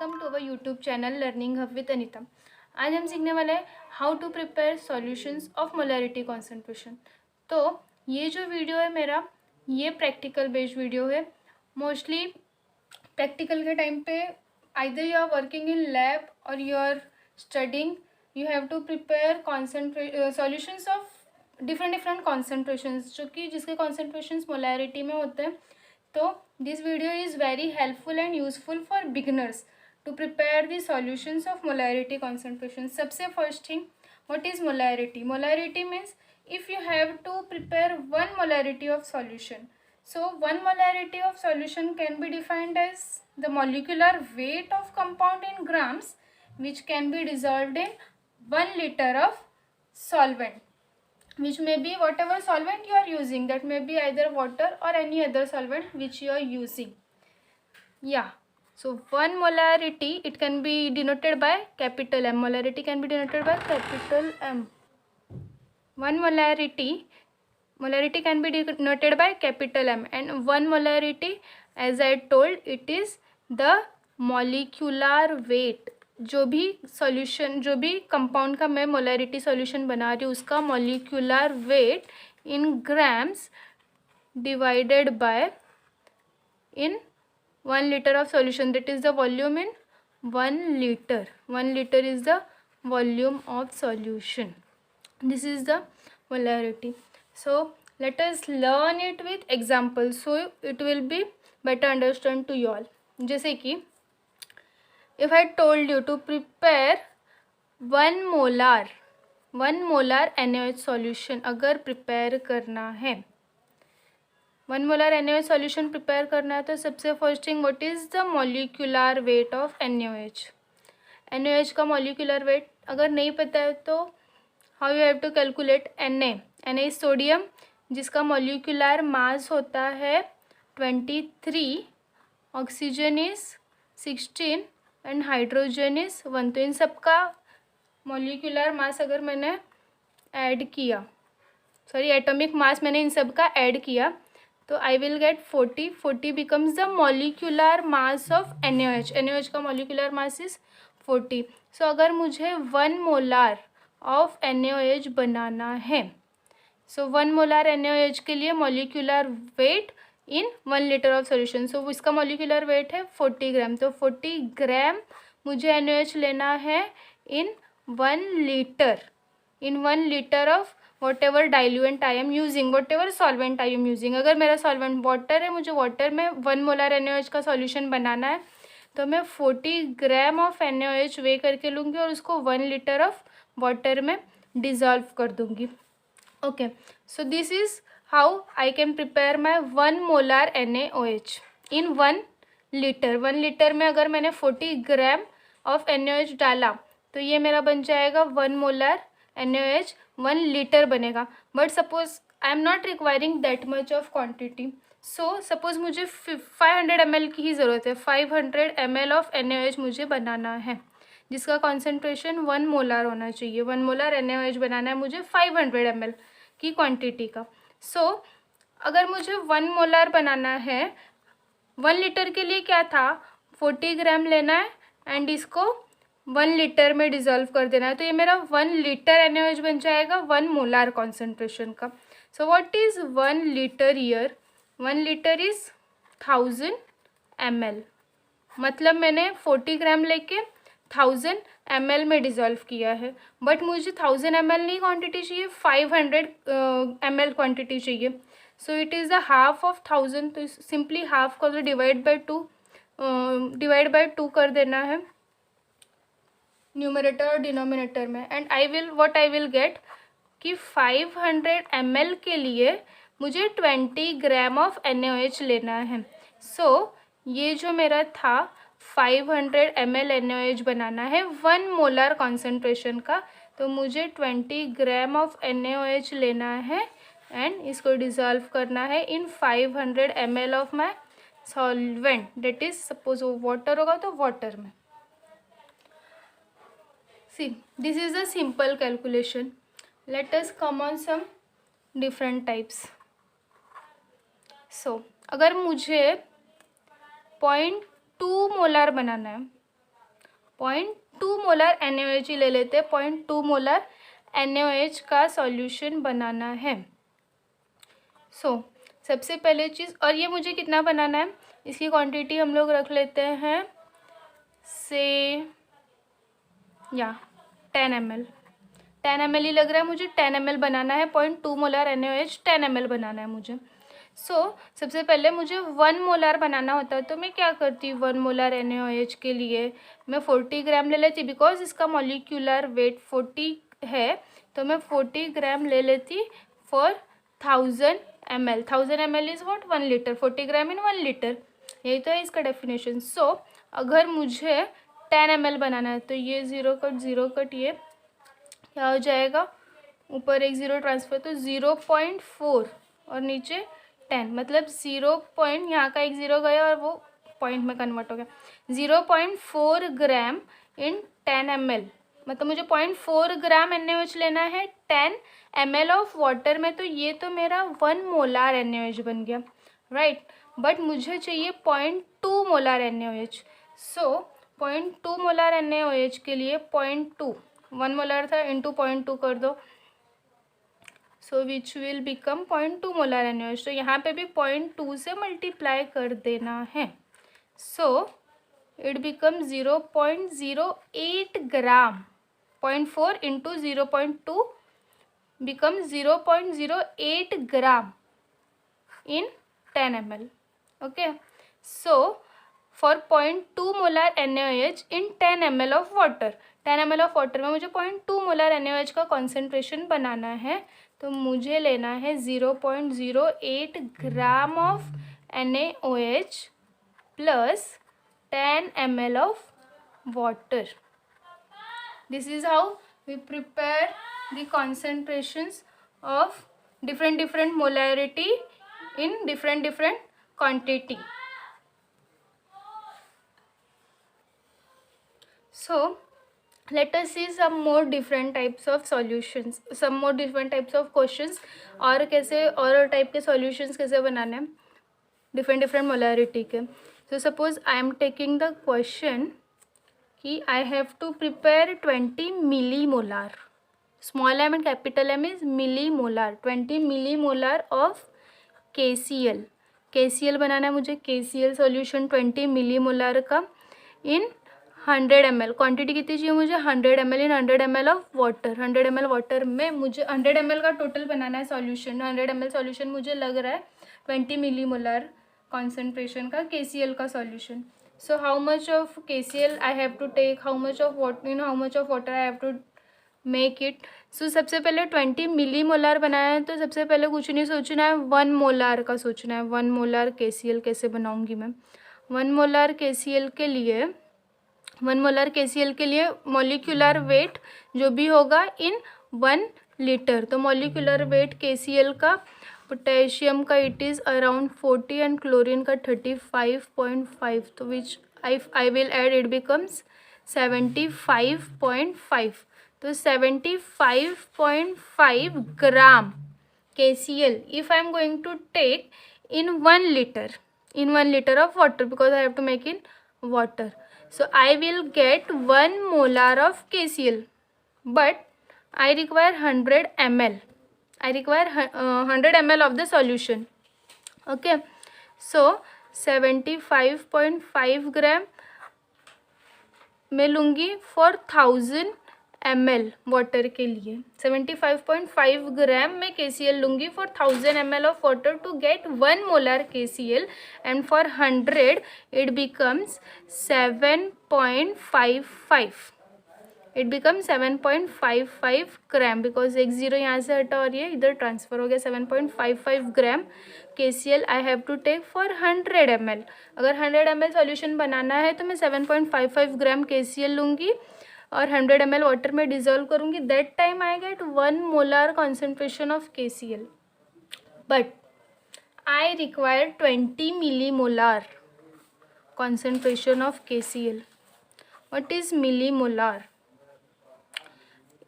Welcome to our YouTube channel learning hub with Anita. आज हम सीखने वाले हैं how to prepare solutions of molarity concentration. तो ये जो वीडियो है मेरा, ये प्रैक्टिकल बेस्ड वीडियो है। मोस्टली प्रैक्टिकल के टाइम पे either you are working in lab और you are studying, you have to prepare solutions of different concentrations, जो कि जिसके कॉन्सेंट्रेशंस मोलैरिटी में होते हैं। तो this video is very helpful and useful for beginners to prepare the solutions of molarity concentration. सबसे first thing, what is molarity? Molarity means if you have to prepare one molarity of solution. So one molarity of solution can be defined as the molecular weight of compound in grams which can be dissolved in 1 liter of solvent, which may be whatever solvent you are using, that may be either water or any other solvent which you are using. Yeah, so one molarity, it can be denoted by capital M. Molarity can be denoted by capital M. One molarity can be denoted by capital M, and one molarity, as I told, it is the molecular weight. जो भी solution, जो भी compound का मैं molarity solution बना रही हूँ, उसका molecular weight in grams divided by in 1 litre of solution, that is the volume in 1 litre. 1 litre is the volume of solution. This is the molarity. So let us learn it with examples, so it will be better understand to you all. जैसे कि if I told you to prepare 1 molar NaOH solution, अगर prepare करना है 1 molar NaOH solution prepare करना है, तो सबसे first thing, what is the molecular weight of NaOH. NaOH का मॉलिक्यूलर वेट अगर नहीं पता है तो how you have to calculate. Na is sodium, जिसका मॉलिक्यूलर मास होता है 23, oxygen is 16 and hydrogen is 1. तो इन सब का मॉलिक्यूलर मास अगर मैंने ऐड किया, एटॉमिक मास मैंने इन सब का ऐड किया, तो I will get 40. 40 becomes the molecular mass of NaOH. NaOH का मॉलिक्यूलर मास इज 40. सो अगर मुझे 1 मोलार ऑफ NaOH बनाना है, सो 1 मोलार NaOH के लिए molecular weight in 1 litre of solution, so इसका मॉलिक्यूलर वेट है 40 ग्राम. तो 40 ग्राम मुझे NaOH लेना है इन 1 litre, in 1 litre of what ever diluent I am using, what ever solvent I am using. अगर मेरा सॉल्वेंट वाटर है, मुझे वाटर में 1 मोलार NaOH का सॉल्यूशन बनाना है, तो मैं 40 ग्राम ऑफ NaOH वे करके लूँगी और उसको 1 लीटर ऑफ वाटर में डिज़ोल्व कर दूँगी. Okay, so this is how I can prepare my 1 molar NaOH in 1 litre. 1 litre में अगर मैंने 40 ग्राम ऑफ NaOH डाला, तो ये मेरा बन जाएगा 1 मोलार NaOH, 1 लीटर बनेगा. But suppose I am not requiring that much of quantity, so suppose मुझे 500 ml की ही ज़रूरत है. 500 ml ऑफ NaOH मुझे बनाना है, जिसका कॉन्सेंट्रेशन 1 मोलार होना चाहिए. 1 मोलार NaOH बनाना है मुझे 500 ml की क्वांटिटी का. सो अगर मुझे 1 मोलार बनाना है, 1 लीटर के लिए क्या था, 40 ग्राम लेना है एंड इसको 1 लीटर में डिज़ोल्व कर देना है. तो ये मेरा 1 लीटर NaOH बन जाएगा 1 मोलार कॉन्सेंट्रेशन का. So what is 1 litre year. 1 litre is 1000 ml. मतलब मैंने 40 ग्राम लेके 1000 ml में डिज़ोल्व किया है. बट मुझे 1000 ml नहीं क्वांटिटी चाहिए, 500 ml क्वांटिटी चाहिए. So it is the half of 1000. तो सिंपली हाफ कर दो, डिवाइड बाय 2 कर देना है न्यूमरेटर और डिनोमिनेटर में. एंड आई विल गेट कि 500 ml के लिए मुझे 20 ग्राम ऑफ NaOH लेना है. सो ये जो मेरा था 500 ml NaOH बनाना है 1 मोलार कॉन्सेंट्रेशन का, तो मुझे 20 ग्राम ऑफ NaOH लेना है एंड इसको डिज़ोल्व करना है in 500 ml of my solvent, that is suppose वो वाटर होगा तो वाटर में. See, this is a simple calculation. Let us come on some different types. So अगर मुझे 0.2 मोलार बनाना है, 0.2 मोलर NaOH ही ले लेते हैं। 0.2 मोलर NaOH का सॉल्यूशन बनाना है। सबसे पहले चीज़, और ये मुझे कितना बनाना है, इसकी क्वांटिटी हम लोग रख लेते हैं से 10 ml। 10 ml ही लग रहा है मुझे, 10 ml बनाना है। 0.2 मोलर NaOH 10 ml बनाना है मुझे। सबसे पहले मुझे 1 मोलर बनाना होता है, तो मैं क्या करती हूँ, 1 मोलर NaOH के लिए मैं 40 ग्राम ले लेती, बिकॉज इसका मॉलिक्यूलर वेट 40 है, तो मैं 40 ग्राम ले लेती for 1000 ml। 1000 ml is what, 1 litre. 40 gram in 1 litre, यही तो है इसका डेफिनेशन। अगर मुझे 10 ml बनाना है, तो ये 0 कट ये क्या हो जाएगा, ऊपर एक 0 ट्रांसफर, तो 0.4 और नीचे 10, मतलब 0 पॉइंट, यहाँ का एक 0 गया और वो पॉइंट में कन्वर्ट हो गया। 0.4 ग्राम इन 10 ml, मतलब मुझे 0.4 ग्राम NaOH लेना है 10 ml ऑफ वाटर में, तो ये तो मेरा 1 मोलार NaOH बन गया, राइट। बट मुझे चाहिए 0.2 मोलार NaOH। 0.2 मोलार NaOH के लिए 0.2, 1 मोलार था इंटू 0.2 कर दो, which will become 0.2 molar NaOH। तो यहाँ पे भी 0.2 से मल्टीप्लाई कर देना है। It become 0.08 gram. 0.4 into 0.2 become 0.08 gram in 10 ml। Okay, for 0.2 molar NaOH in 10 ml of water. 10 ml of water में मुझे 0.2 मोलार NaOH का कॉन्सेंट्रेशन बनाना है, तो मुझे लेना है 0.08 gram of NaOH plus 10 ml of water. This is how we prepare the concentrations of different molarity in different quantity. So let us see some more different types of solutions, some more different types of questions, और कैसे और type के solutions कैसे बनाने हैं different molarity के। So suppose I am taking the question कि I have to prepare 20 millimolar, small m and capital M is millimolar, 20 millimolar of KCl। KCl बनाना है मुझे, KCl सॉल्यूशन 20 मिलीमोलर का इन 100 ml। क्वांटिटी कितनी चाहिए मुझे, 100 ml in 100 ml of water. 100 ml water में मुझे 100 ml का टोटल बनाना है सॉल्यूशन। 100 ml सॉल्यूशन मुझे लग रहा है 20 मिलीमोलर कॉन्सेंट्रेशन का KCl का solution. So how much of KCl I have to take, how much of water, how much of water I have to make it. सबसे पहले 20 मिलीमोलार बनाया है, तो सबसे पहले कुछ नहीं सोचना है, 1 मोलार का सोचना है। 1 मोलार KCl कैसे बनाऊंगी मैं, 1 मोलार KCl के लिए, 1 मोलार KCl के लिए मॉलिक्यूलर वेट जो भी होगा इन 1 लीटर, तो मॉलिक्यूलर वेट KCl का, पोटेशियम का it is around 40 and chlorine का 35.5, तो which I will add, it becomes 75.5, तो 75.5 ग्राम KCl if I am going to take in 1 liter, in 1 liter of water, because I have to make in water. So I will get 1 molar of KCl, but I require 100 ml. I require 100 ml of the solution. Okay, so 75.5 ग्राम मैं लूँगी for 1000 ml water के लिए। 75.5 ग्राम मैं KCl लूँगी for 1000 ml of water to get 1 molar KCl, and for 100 it becomes 7.55, it become 7.55 gram, because एक 0 यहाँ से हटा और ये इधर ट्रांसफ़र हो गया। 7.55 gram KCl I have to take for 100 ml। अगर 100 ml सॉल्यूशन बनाना है तो मैं 7.55 ग्राम KCl लूँगी और 100 ml वाटर में डिज़ोल्व करूँगी। That time I get 1 molar concentration of KCl, but I require 20 millimolar concentration of KCl. What is millimolar?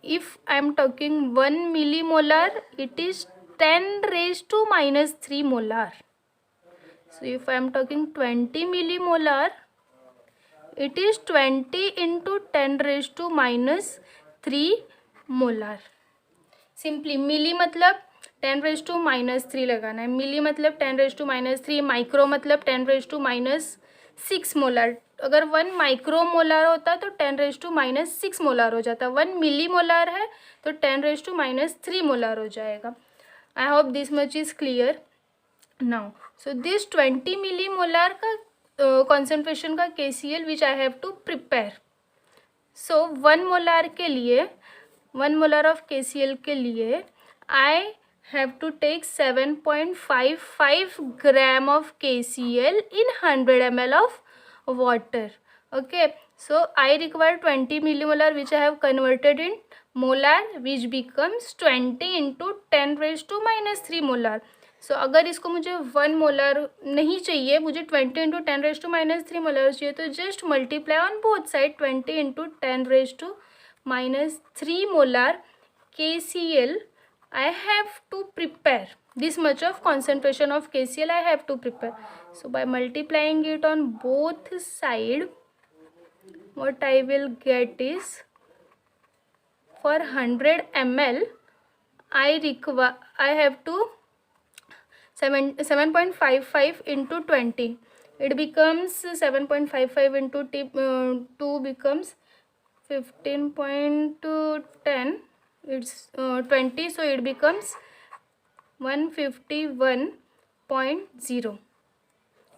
If I am talking 1 millimolar, it is 10 raised to minus 3 molar. So if I am talking 20 millimolar, It is 20 into 10 raised to minus 3 molar. Simply milli मतलब 10 raise to minus 3 लगाना है. मिली मतलब 10 raise to minus 3. Micro मतलब 10 raise to minus 6 molar. अगर 1 micro molar होता तो 10 raise to minus 6 molar हो जाता. 1 मिली मोलार है तो 10 रेज टू माइनस 3 मोलार हो जाएगा. I hope this much is clear now. So this 20 millimolar का कॉन्सेंट्रेशन का KCl which I have to prepare. So 1 molar के लिए 1 मोलार ऑफ KCl के लिए I have to take 7.55 gram of KCl in 100 ml of water. Okay, so I require 20 millimolar which I have converted in molar which becomes 20 into 10 raised to minus 3 molar. So अगर इसको मुझे 1 molar नहीं चाहिए, मुझे 20 into 10 raise to minus 3 molar चाहिए, तो just multiply on both side 20 into 10 raise to minus 3 molar KCl I have to prepare. This much of concentration of KCl I have to prepare. So by multiplying it on both side, what I will get is for 100 ml I have to 7.55 into 20. It becomes 7.55 into 2 becomes 15.10. It's 20, so it becomes 151.0.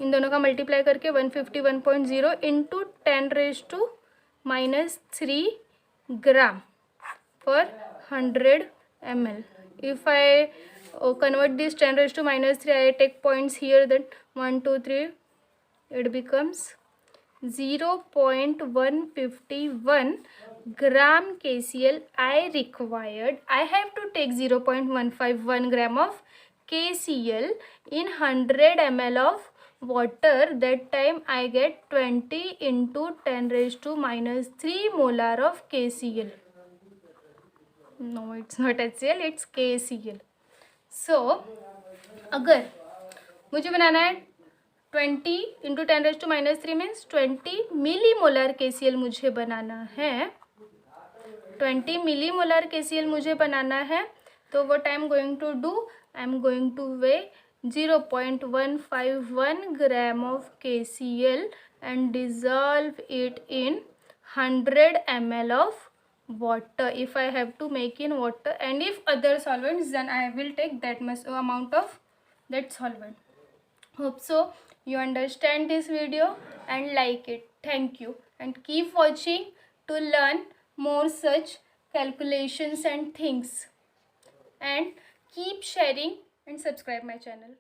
इन दोनों का multiply करके 151.0 into 10 raise to minus 3 ग्राम पर 100 ml. If I convert this 10 raised to minus 3, I take points here, then 1, 2, 3, it becomes 0.151 gram KCl I required. I have to take 0.151 gram of KCl in 100 ml of water. That time I get 20 into 10 raised to minus 3 molar of KCl. No, it's not HCl, it's KCl. So अगर मुझे बनाना है 20 into 10 raise to minus 3 means 20 millimolar KCl मुझे बनाना है. 20 millimolar KCl मुझे बनाना है. तो what I am going to do, I am going to weigh 0.151 gram of KCl and dissolve it in 100 ml of water. If I have to make in water, and if other solvents, then I will take that much amount of that solvent. Hope so you understand this video and like it. Thank you, and keep watching to learn more such calculations and things, and keep sharing and subscribe my channel.